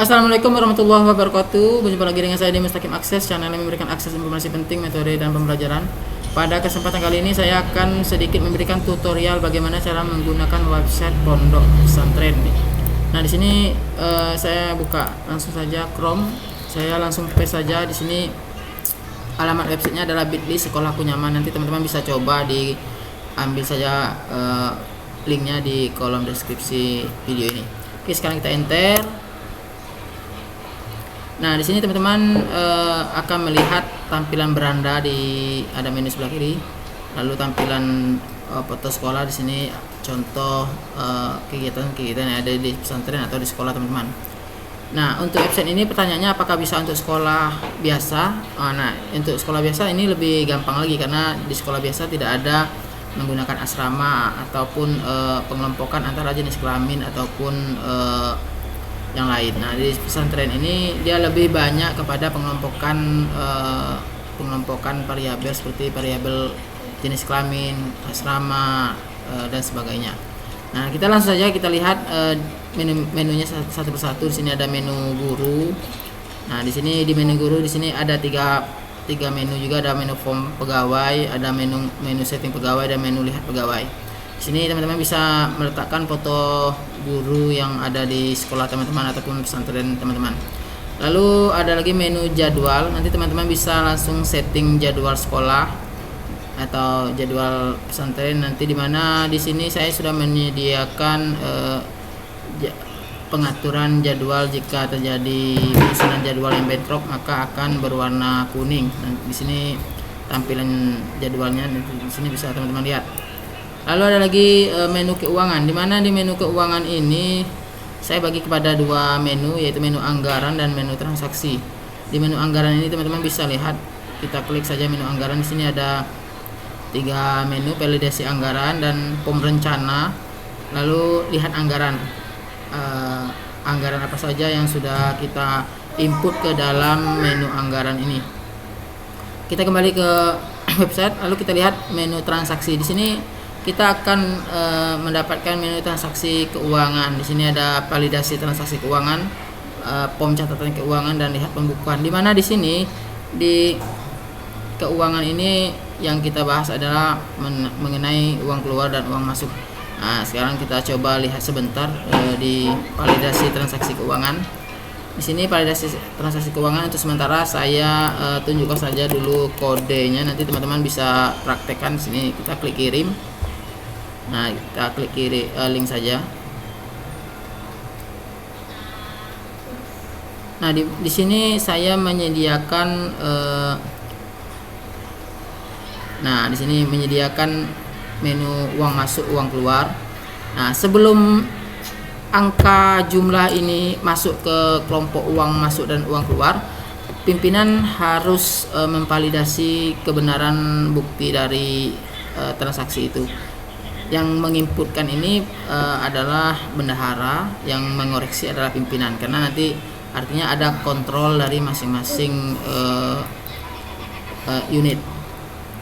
Assalamualaikum warahmatullahi wabarakatuh. Berjumpa lagi dengan saya di Mustaqim Akses, channel yang memberikan akses informasi penting, metode dan pembelajaran. Pada kesempatan kali ini saya akan sedikit memberikan tutorial bagaimana cara menggunakan website pondok pesantren. Nah, di sini saya buka langsung saja Chrome. Saya langsung paste saja di sini. Alamat websitenya adalah bit.ly sekolahku nyaman. Nanti teman-teman bisa coba diambil saja linknya di kolom deskripsi video ini. Oke, sekarang kita enter. Nah, di sini teman-teman akan melihat tampilan beranda ada menu sebelah kiri. Lalu tampilan foto sekolah di sini, contoh kegiatan-kegiatan yang ada di pesantren atau di sekolah teman-teman. Nah, untuk website ini pertanyaannya apakah bisa untuk sekolah biasa? Nah, untuk sekolah biasa ini lebih gampang lagi karena di sekolah biasa tidak ada menggunakan asrama ataupun pengelompokan antara jenis kelamin ataupun yang lain. Nah, di pesantren ini dia lebih banyak kepada pengelompokan variabel seperti variabel jenis kelamin, asrama dan sebagainya. Nah, kita langsung saja kita lihat menunya satu persatu. Di sini ada menu guru. Nah, di sini di menu guru di sini ada tiga menu juga, ada menu form pegawai, ada menu setting pegawai dan menu lihat pegawai. Di sini teman-teman bisa meletakkan foto guru yang ada di sekolah teman-teman ataupun pesantren teman-teman. Lalu ada lagi menu jadwal. Nanti teman-teman bisa langsung setting jadwal sekolah atau jadwal pesantren. Nanti di mana di sini saya sudah menyediakan pengaturan jadwal. Jika terjadi penyusunan jadwal yang bentrok maka akan berwarna kuning. Nah, di sini tampilan jadwalnya di sini bisa teman-teman lihat. Lalu ada lagi menu keuangan, di mana di menu keuangan ini saya bagi kepada dua menu, yaitu menu anggaran dan menu transaksi. Di menu anggaran ini teman-teman bisa lihat, kita klik saja menu anggaran. Di sini ada tiga menu, validasi anggaran dan pom rencana. Lalu lihat anggaran, anggaran apa saja yang sudah kita input ke dalam menu anggaran ini. Kita kembali ke website, lalu kita lihat menu transaksi. Di sini kita akan mendapatkan menu transaksi keuangan. Di sini ada validasi transaksi keuangan, pom catatan keuangan dan lihat pembukuan. Di mana di sini di keuangan ini yang kita bahas adalah mengenai uang keluar dan uang masuk. Nah, sekarang kita coba lihat sebentar di validasi transaksi keuangan. Di sini validasi transaksi keuangan untuk sementara saya tunjukkan saja dulu kodenya. Nanti teman-teman bisa praktekkan. Di sini kita klik kirim. Nah, kita klik kiri link saja. Nah, di sini saya menyediakan di sini menyediakan menu uang masuk, uang keluar. Nah, sebelum angka jumlah ini masuk ke kelompok uang masuk dan uang keluar, pimpinan harus memvalidasi kebenaran bukti dari transaksi itu. Yang menginputkan ini adalah bendahara, yang mengoreksi adalah pimpinan, karena nanti artinya ada kontrol dari masing-masing unit.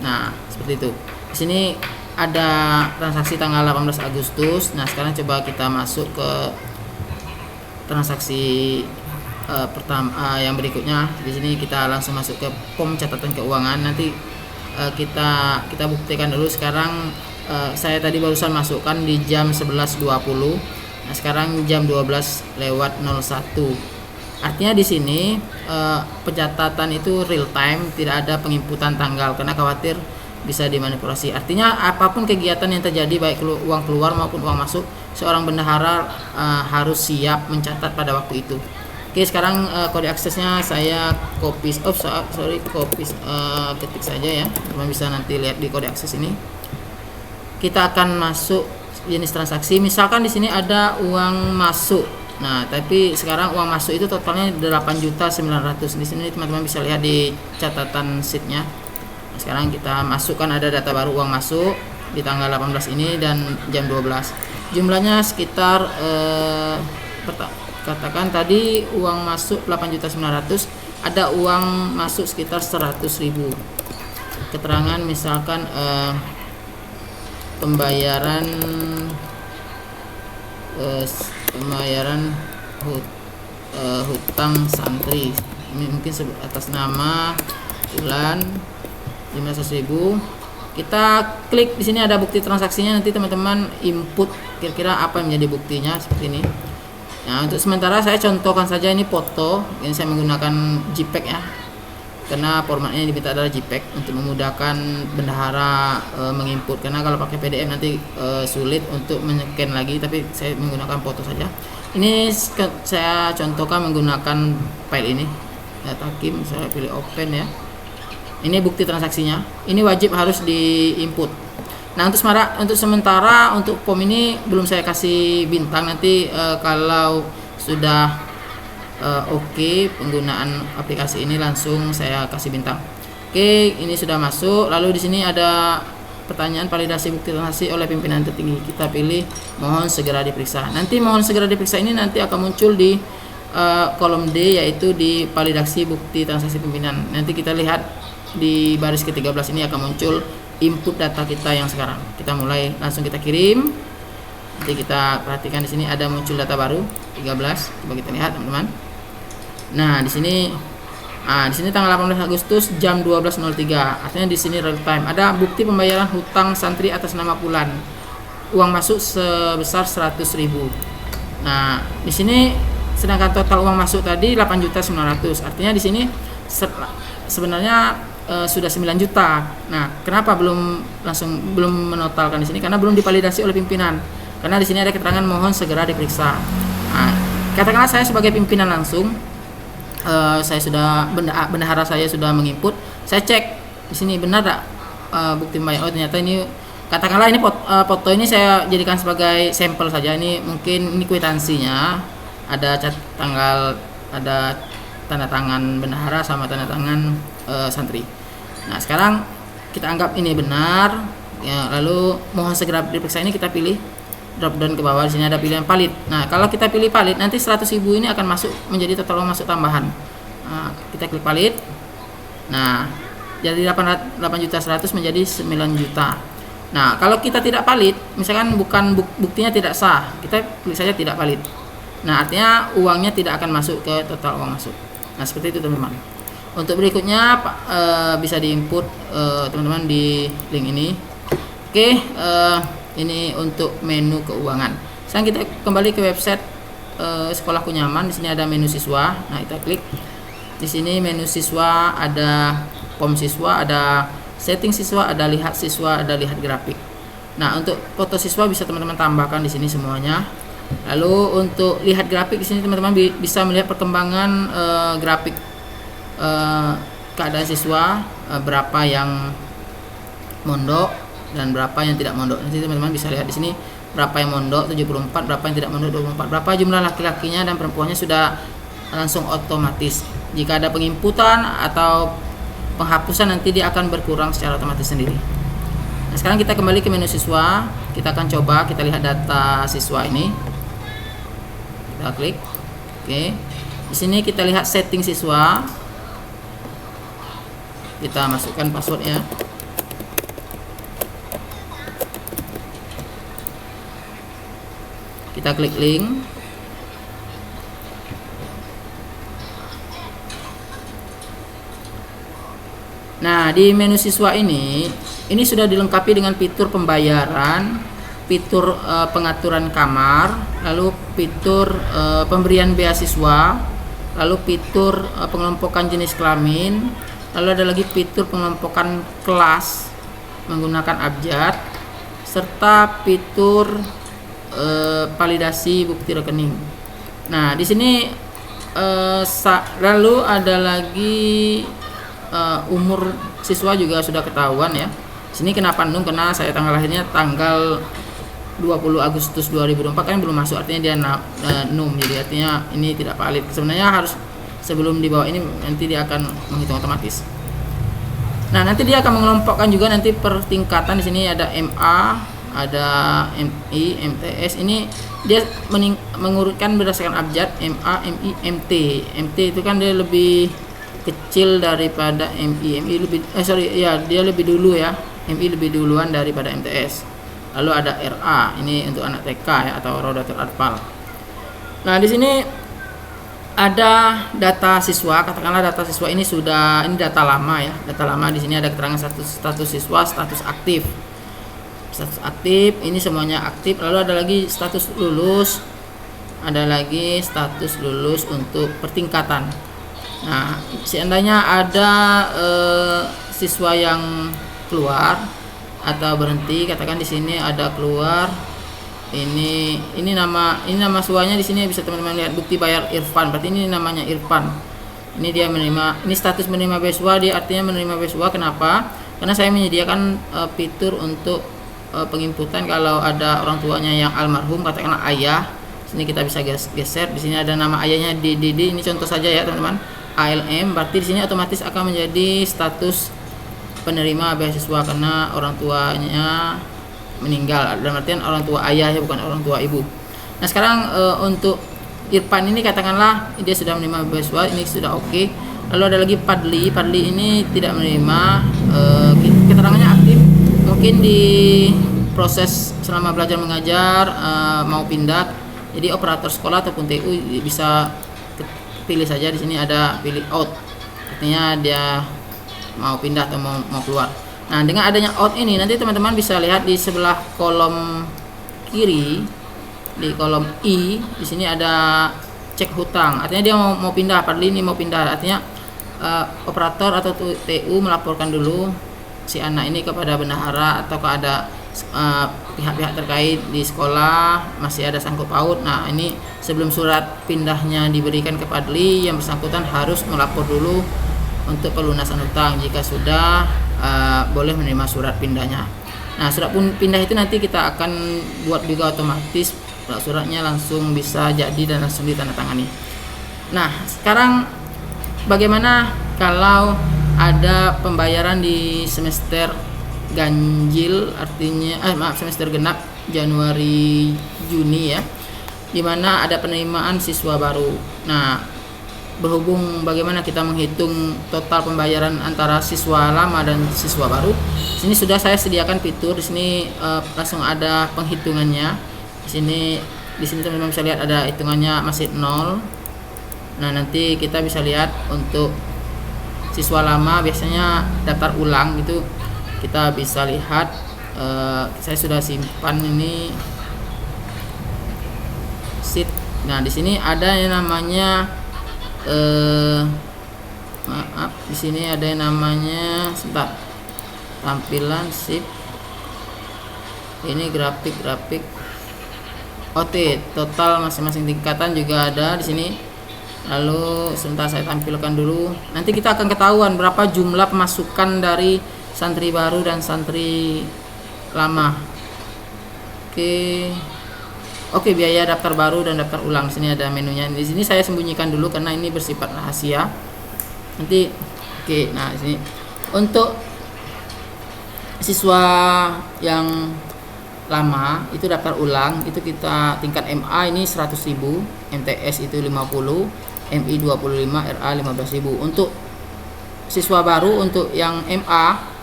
Nah, seperti itu. Di sini ada transaksi tanggal 18 Agustus. Nah, sekarang coba kita masuk ke transaksi pertama yang berikutnya. Di sini kita langsung masuk ke pom catatan keuangan. Nanti kita buktikan dulu. Sekarang saya tadi barusan masukkan di jam 11.20. Nah, sekarang jam 12:01. Artinya di sini pencatatan itu real time, tidak ada penginputan tanggal karena khawatir bisa dimanipulasi. Artinya apapun kegiatan yang terjadi, baik uang keluar maupun uang masuk, seorang bendahara harus siap mencatat pada waktu itu. Oke, sekarang kode aksesnya saya ketik saja ya. Teman bisa nanti lihat di kode akses ini. Kita akan masuk jenis transaksi. Misalkan di sini ada uang masuk. Nah, tapi sekarang uang masuk itu totalnya 8.900.000. Di sini teman-teman bisa lihat di catatan sheetnya. Nah, sekarang kita masukkan, ada data baru uang masuk di tanggal 18 ini dan jam 12. Jumlahnya sekitar katakan tadi uang masuk 8.900.000, ada uang masuk sekitar 100.000. Keterangan misalkan pembayaran hutang santri. Ini mungkin atas nama bulan 15.000. Kita klik di sini ada bukti transaksinya, nanti teman-teman input kira-kira apa yang menjadi buktinya seperti ini. Nah, untuk sementara saya contohkan saja ini foto. Ini saya menggunakan JPEG ya, karena formatnya yang diminta adalah JPEG untuk memudahkan bendahara menginput. Karena kalau pakai PDF nanti sulit untuk men-scan lagi, tapi saya menggunakan foto saja. Ini saya contohkan menggunakan file ini, data kim, saya pilih open ya. Ini bukti transaksinya. Ini wajib harus diinput. Nah, untuk sementara untuk form ini belum saya kasih bintang. Nanti kalau sudah oke penggunaan aplikasi ini langsung saya kasih bintang. Oke, ini sudah masuk. Lalu di sini ada pertanyaan validasi bukti transaksi oleh pimpinan tertinggi. Kita pilih mohon segera diperiksa. Nanti mohon segera diperiksa ini nanti akan muncul di kolom D, yaitu di validasi bukti transaksi pimpinan. Nanti kita lihat di baris ke-13 ini akan muncul input data kita yang sekarang. Kita mulai, langsung kita kirim. Nanti kita perhatikan di sini ada muncul data baru 13. Coba kita lihat teman-teman. Nah, di sini tanggal 18 Agustus jam 12.03. Artinya di sini real time. Ada bukti pembayaran hutang santri atas nama Fulan. Uang masuk sebesar 100.000. Nah, di sini sedangkan total uang masuk tadi 8.900.000. Artinya di sini sebenarnya sudah 9 juta. Nah, kenapa belum menotalkan di sini? Karena belum divalidasi oleh pimpinan. Karena di sini ada keterangan mohon segera diperiksa. Nah, katakanlah saya sebagai pimpinan langsung, saya sudah bendahara saya sudah menginput, saya cek di sini benar tak bukti pembayaran. Oh, ternyata ini, katakanlah ini foto ini saya jadikan sebagai sampel saja. Ini mungkin ini kwitansinya, ada tanggal, ada tanda tangan bendahara sama tanda tangan santri. Nah, sekarang kita anggap ini benar ya, lalu mohon segera diperiksa ini kita pilih drop down ke bawah. Di sini ada pilihan valid. Nah, kalau kita pilih valid nanti 100.000 ini akan masuk menjadi total uang masuk tambahan. Nah, kita klik valid. Nah, jadi 8.100.000 menjadi 9 juta. Nah, kalau kita tidak valid, misalkan buktinya tidak sah, kita klik saja tidak valid. Nah, artinya uangnya tidak akan masuk ke total uang masuk. Nah, seperti itu teman-teman. Untuk berikutnya bisa diinput teman-teman di link ini. Oke, ini untuk menu keuangan. Sekarang kita kembali ke website Sekolahku Nyaman. Di sini ada menu siswa. Nah, kita klik. Di sini menu siswa, ada form siswa, ada setting siswa, ada lihat siswa, ada lihat grafik. Nah, untuk foto siswa bisa teman-teman tambahkan di sini semuanya. Lalu untuk lihat grafik di sini teman-teman bisa melihat perkembangan grafik keadaan siswa, berapa yang mondok dan berapa yang tidak mondok. Nanti teman-teman bisa lihat di sini berapa yang mondok 74, berapa yang tidak mondok 24, berapa jumlah laki-lakinya dan perempuannya sudah langsung otomatis. Jika ada penginputan atau penghapusan nanti dia akan berkurang secara otomatis sendiri. Nah, sekarang kita kembali ke menu siswa. Kita akan coba kita lihat data siswa ini. Kita klik. Oke. Di sini kita lihat setting siswa. Kita masukkan passwordnya. Kita klik link. Nah, di menu siswa ini sudah dilengkapi dengan fitur pembayaran, fitur pengaturan kamar, lalu fitur pemberian beasiswa, lalu fitur pengelompokan jenis kelamin, lalu ada lagi fitur pengelompokan kelas menggunakan abjad, serta fitur validasi bukti rekening. Nah, di sini lalu ada lagi umur siswa juga sudah ketahuan ya. Sini kenapa nung? Karena saya tanggal lahirnya tanggal 20 Agustus 2024 kan belum masuk, artinya dia num, jadi artinya ini tidak valid. Sebenarnya harus sebelum dibawa ini nanti dia akan menghitung otomatis. Nah, nanti dia akan mengelompokkan juga nanti per tingkatan. Di sini ada MA, ada MI, MTS. Ini dia mengurutkan berdasarkan abjad MA, MI, MT. MT itu kan dia lebih kecil daripada MI. MI lebih dia lebih dulu ya. MI lebih duluan daripada MTS. Lalu ada RA, ini untuk anak TK ya, atau Rodatul Atfal. Nah, di sini ada data siswa, katakanlah data siswa ini data lama ya, data lama. Di sini ada keterangan status siswa, status aktif, ini semuanya aktif. Lalu ada lagi status lulus, ada lagi status lulus untuk pertingkatan. Nah, seandainya ada siswa yang keluar atau berhenti, katakan di sini ada keluar. Ini nama siswanya di sini bisa teman-teman lihat, bukti bayar Irfan. Berarti ini namanya Irfan. Ini dia menerima, ini status menerima beasiswa, dia artinya menerima beasiswa. Kenapa? Karena saya menyediakan fitur untuk penginputan kalau ada orang tuanya yang almarhum, katakanlah ayah. Sini kita bisa geser. Di sini ada nama ayahnya DDD. Ini contoh saja ya teman-teman. ALM. Berarti di sini otomatis akan menjadi status penerima beasiswa karena orang tuanya meninggal, dalam artian orang tua ayah ya, bukan orang tua ibu. Nah sekarang untuk Irfan ini katakanlah dia sudah menerima beasiswa, ini sudah oke. Lalu ada lagi Padli ini tidak menerima, keterangannya aktif, mungkin di proses selama belajar mengajar, mau pindah jadi operator sekolah ataupun TU, bisa pilih saja. Di sini ada pilih out, artinya dia mau pindah atau mau keluar. Nah, dengan adanya out ini nanti teman-teman bisa lihat di sebelah kolom kiri, di kolom I, di sini ada cek hutang. Artinya dia mau pindah, Padli ini mau pindah. Artinya operator atau TU melaporkan dulu si anak ini kepada bendahara atau ada pihak-pihak terkait di sekolah masih ada sangkut paut. Nah, ini sebelum surat pindahnya diberikan ke Padli, yang bersangkutan harus melapor dulu untuk pelunasan hutang. Jika sudah boleh menerima surat pindahnya. Nah, surat pindah itu nanti kita akan buat juga otomatis, suratnya langsung bisa jadi dan langsung ditandatangani. Nah, sekarang bagaimana kalau ada pembayaran di semester ganjil, artinya semester genap Januari Juni ya, dimana ada penerimaan siswa baru. Nah, berhubung bagaimana kita menghitung total pembayaran antara siswa lama dan siswa baru, di sini sudah saya sediakan fitur. Di sini langsung ada penghitungannya. Di sini teman-teman bisa lihat ada hitungannya masih 0. Nah, nanti kita bisa lihat untuk siswa lama biasanya daftar ulang gitu, kita bisa lihat. Saya sudah simpan ini sheet. Nah, di sini ada yang namanya di sini ada yang namanya tampilan sip. Ini grafik OT, total masing-masing tingkatan juga ada di sini. Lalu sebentar saya tampilkan dulu. Nanti kita akan ketahuan berapa jumlah pemasukan dari santri baru dan santri lama. Oke, biaya daftar baru dan daftar ulang. Di sini ada menunya. Di sini saya sembunyikan dulu karena ini bersifat rahasia. Nanti nah di sini untuk siswa yang lama itu daftar ulang itu kita tingkat MA ini 100.000, MTS itu 50, MI 25, RA 15.000. Untuk siswa baru untuk yang MA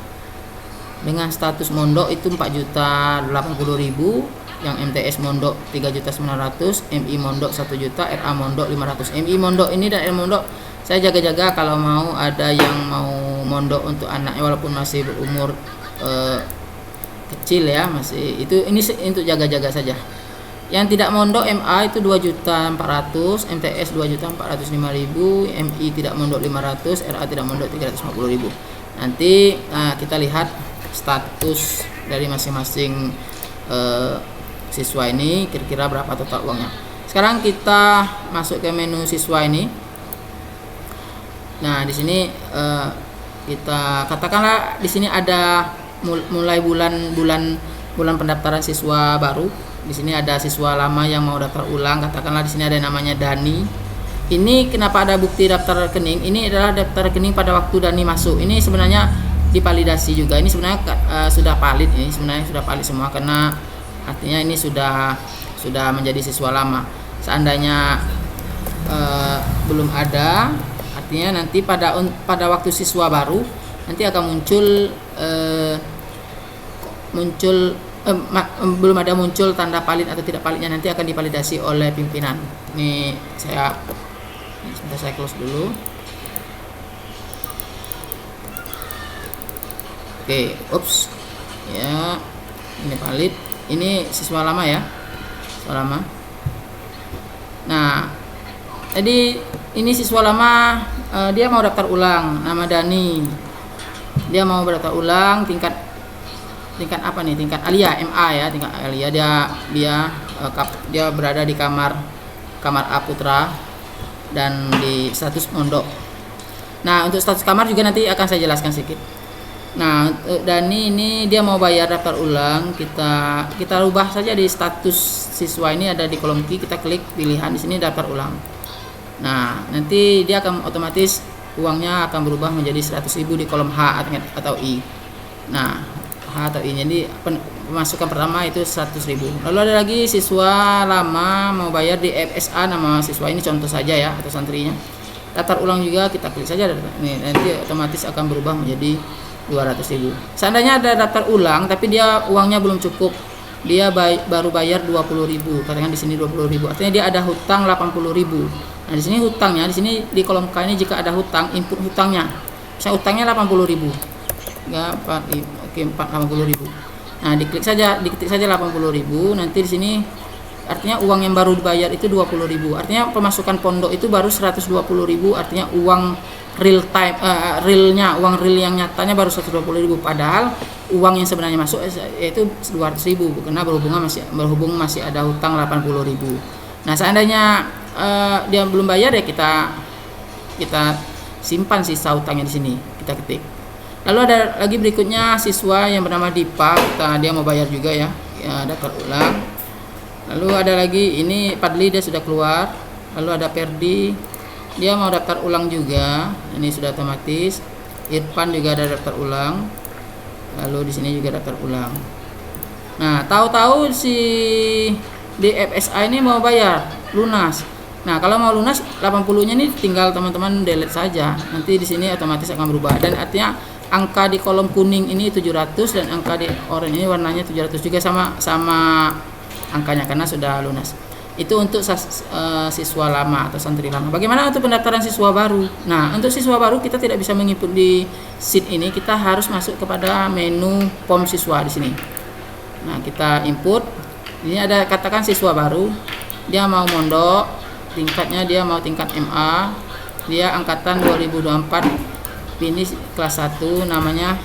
dengan status mondok itu 4.080.000, yang MTS mondok 3.900.000, MI mondok 1 juta, RA mondok 500. MI mondok ini dan RA mondok saya jaga-jaga kalau mau ada yang mau mondok untuk anaknya walaupun masih berumur kecil ya, masih ini untuk jaga-jaga saja. Yang tidak mondok MA itu 2.400.000, MTS 2.405.000, MI tidak mondok 500, RA tidak mondok 350.000. Nanti kita lihat status dari masing-masing siswa ini kira-kira berapa total uangnya. Sekarang kita masuk ke menu siswa ini. Nah, di sini kita katakanlah di sini ada mulai bulan pendaftaran siswa baru. Di sini ada siswa lama yang mau daftar ulang, katakanlah di sini ada namanya Dani. Ini kenapa ada bukti daftar rekening? Ini adalah daftar rekening pada waktu Dani masuk. Ini sebenarnya divalidasi juga. Ini sebenarnya sudah valid, ini sebenarnya sudah valid semua karena artinya ini sudah menjadi siswa lama. Seandainya belum ada, artinya nanti pada waktu siswa baru nanti akan belum ada muncul tanda valid atau tidak validnya, nanti akan divalidasi oleh pimpinan. Ini saya Sebentar saya close dulu. Oke, ups. Ya, ini valid. Ini siswa lama ya. Siswa lama. Nah, jadi ini siswa lama, dia mau daftar ulang, nama Dani. Dia mau daftar ulang tingkat apa nih? Tingkat Alia, MA ya, tingkat Alia. Dia berada di kamar A Putra dan di status pondok. Nah, untuk status kamar juga nanti akan saya jelaskan sedikit. Nah, Dani ini dia mau bayar daftar ulang. Kita rubah saja di status siswa ini, ada di kolom key, kita klik pilihan di sini daftar ulang. Nah, nanti dia akan otomatis uangnya akan berubah menjadi 100.000 di kolom H atau I. Nah, H atau I. Jadi pemasukan pertama itu 100.000. Lalu ada lagi siswa lama mau bayar di FSA, nama siswa ini contoh saja ya, atau santrinya. Daftar ulang juga, kita klik saja nih, nanti otomatis akan berubah menjadi 200.000. Seandainya ada daftar ulang tapi dia uangnya belum cukup, dia baru bayar 20.000, katakan di sini 20.000, artinya dia ada hutang 80.000. Nah, di sini hutangnya, di sini di kolom K ini jika ada hutang, input hutangnya. Misalnya hutangnya 80.000. Ya, 80.000. Nah, diketik saja 80.000, nanti di sini artinya uang yang baru dibayar itu 20.000. Artinya pemasukan pondok itu baru 120.000, artinya uang real time, uang real yang nyatanya baru 120.000, padahal uang yang sebenarnya masuk yaitu 200.000 karena berhubung masih ada hutang 80.000. Nah, seandainya dia belum bayar ya kita simpan sisa hutangnya di sini, kita ketik. Lalu ada lagi berikutnya siswa yang bernama Dipa, dia mau bayar juga ya, daftar ulang. Lalu ada lagi ini Padli, dia sudah keluar. Lalu ada Perdi, dia mau daftar ulang juga, ini sudah otomatis. Irfan juga ada daftar ulang. Lalu di sini juga daftar ulang. Nah, tahu-tahu si DFSA ini mau bayar lunas. Nah, kalau mau lunas 80-nya ini tinggal teman-teman delete saja. Nanti di sini otomatis akan berubah, dan artinya angka di kolom kuning ini 700 dan angka di oranye ini warnanya 700 juga sama angkanya karena sudah lunas. Itu untuk siswa lama atau santri lama. Bagaimana untuk pendaftaran siswa baru? Nah, untuk siswa baru kita tidak bisa menginput di sheet ini, kita harus masuk kepada menu POM siswa di sini. Nah, kita input. Ini ada katakan siswa baru, dia mau mondok, tingkatnya dia mau tingkat MA, dia angkatan 2024, ini kelas 1, namanya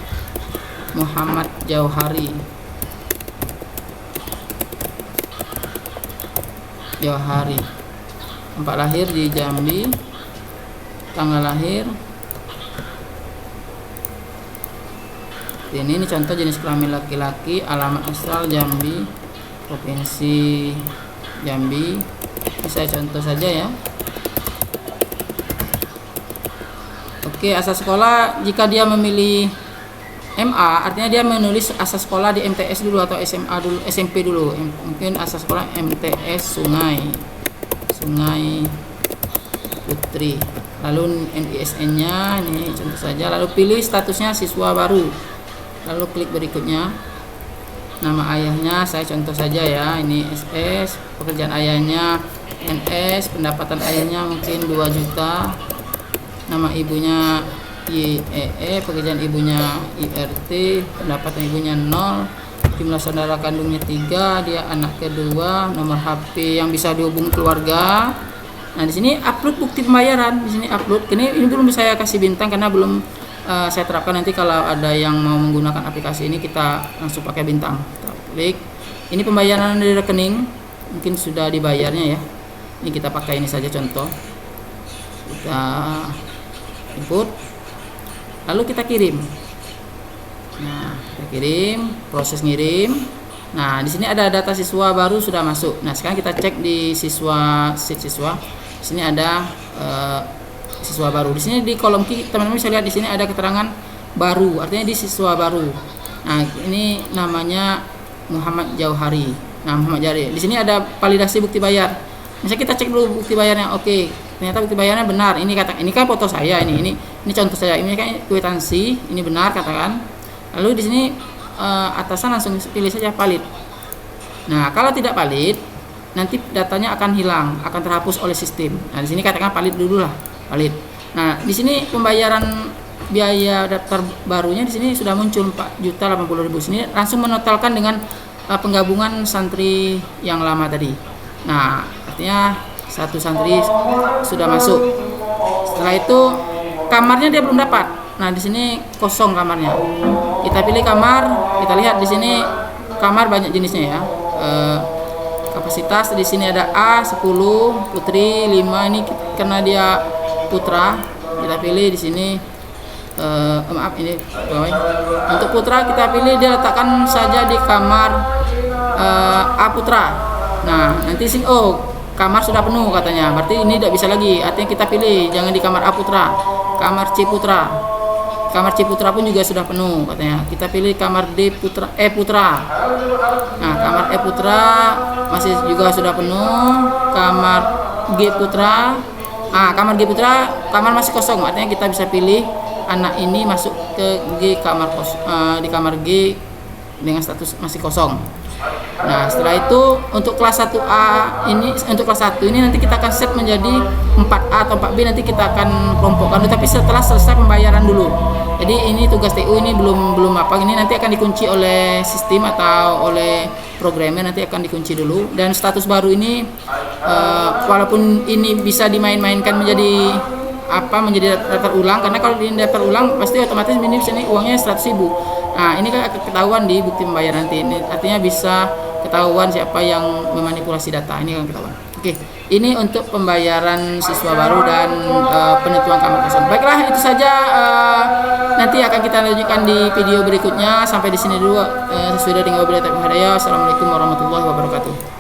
Muhammad Jauhari. Tempat lahir di Jambi, tanggal lahir ini contoh jenis kelamin laki-laki, alamat asal Jambi, provinsi Jambi. Ini saya contoh saja ya. Oke, asas sekolah jika dia memilih MA, artinya dia menulis asas sekolah di MTS dulu atau SMA dulu, SMP dulu. Mungkin asas sekolah MTS Sungai Putri. Lalu NISN-nya ini contoh saja. Lalu pilih statusnya siswa baru. Lalu klik berikutnya. Nama ayahnya saya contoh saja ya. Ini SS, pekerjaan ayahnya NS, pendapatan ayahnya mungkin 2 juta. Nama ibunya IEE, pekerjaan ibunya IRT, pendapatan ibunya 0, jumlah saudara kandungnya 3, dia anak kedua, nomor HP yang bisa dihubung keluarga. Nah, di sini upload bukti pembayaran, di sini upload. Ini belum saya kasih bintang karena belum saya terapkan. Nanti kalau ada yang mau menggunakan aplikasi ini kita langsung pakai bintang. Kita klik. Ini pembayaran dari rekening, mungkin sudah dibayarnya ya. Ini kita pakai ini saja contoh. Kita input. Lalu kita kirim. Nah, kita kirim, proses ngirim. Nah, di sini ada data siswa baru sudah masuk. Nah, sekarang kita cek di sheet siswa. Di sini ada siswa baru. Di sini di kolom key teman-teman bisa lihat di sini ada keterangan baru, artinya di siswa baru. Nah, ini namanya Muhammad Jauhari. Nah, Muhammad Jauhari. Di sini ada validasi bukti bayar. Misalnya kita cek dulu bukti bayarnya, oke. Ternyata bukti bayarnya benar. Ini kan foto saya, ini contoh saya. Ini kan kwitansi, ini benar katakan. Lalu di sini atasan langsung pilih saja valid. Nah, kalau tidak valid, nanti datanya akan hilang, akan terhapus oleh sistem. Nah, di sini katakan valid dulu lah, valid. Nah, di sini pembayaran biaya daftar barunya di sini sudah muncul 4.080.000. Sini langsung menotalkan dengan penggabungan santri yang lama tadi. Nah, artinya satu santri sudah masuk. Setelah itu kamarnya dia belum dapat. Nah, di sini kosong kamarnya. Kita pilih kamar, kita lihat di sini kamar banyak jenisnya ya. Kapasitas di sini ada A 10, putri 5, ini karena dia putra, kita pilih di sini maaf ini pegawai. Untuk putra kita pilih, dia letakkan saja di kamar A putra. Nah, nanti sini kamar sudah penuh katanya, berarti ini tidak bisa lagi, artinya kita pilih jangan di kamar A putra, kamar C putra. Kamar C putra pun juga sudah penuh katanya. Kita pilih kamar D putra, E putra. Nah, kamar E putra masih juga sudah penuh. Kamar G putra. Kamar G putra, kamar masih kosong. Artinya kita bisa pilih anak ini masuk ke G kamar di kamar G dengan status masih kosong. Nah, setelah itu untuk kelas 1A ini, untuk kelas 1 ini nanti kita akan set menjadi 4A atau 4B, nanti kita akan kelompokkan, tapi setelah selesai pembayaran dulu. Jadi ini tugas TU ini belum apa, ini nanti akan dikunci oleh sistem atau oleh programmer, nanti akan dikunci dulu. Dan status baru ini walaupun ini bisa dimain-mainkan menjadi menjadi daftar ulang, karena kalau di daftar ulang pasti otomatis ini sini uangnya 100.000. Nah, ini kan akan ketahuan di bukti pembayaran nanti. Ini artinya bisa ketahuan siapa yang memanipulasi data. Ini akan ketahuan. Oke, ini untuk pembayaran siswa baru dan penentuan kamar kosong. Baiklah, itu saja. Nanti akan kita lanjutkan di video berikutnya. Sampai di sini dulu. Sesudah dengan wabillahi taufiq wal hidayah. Assalamualaikum warahmatullahi wabarakatuh.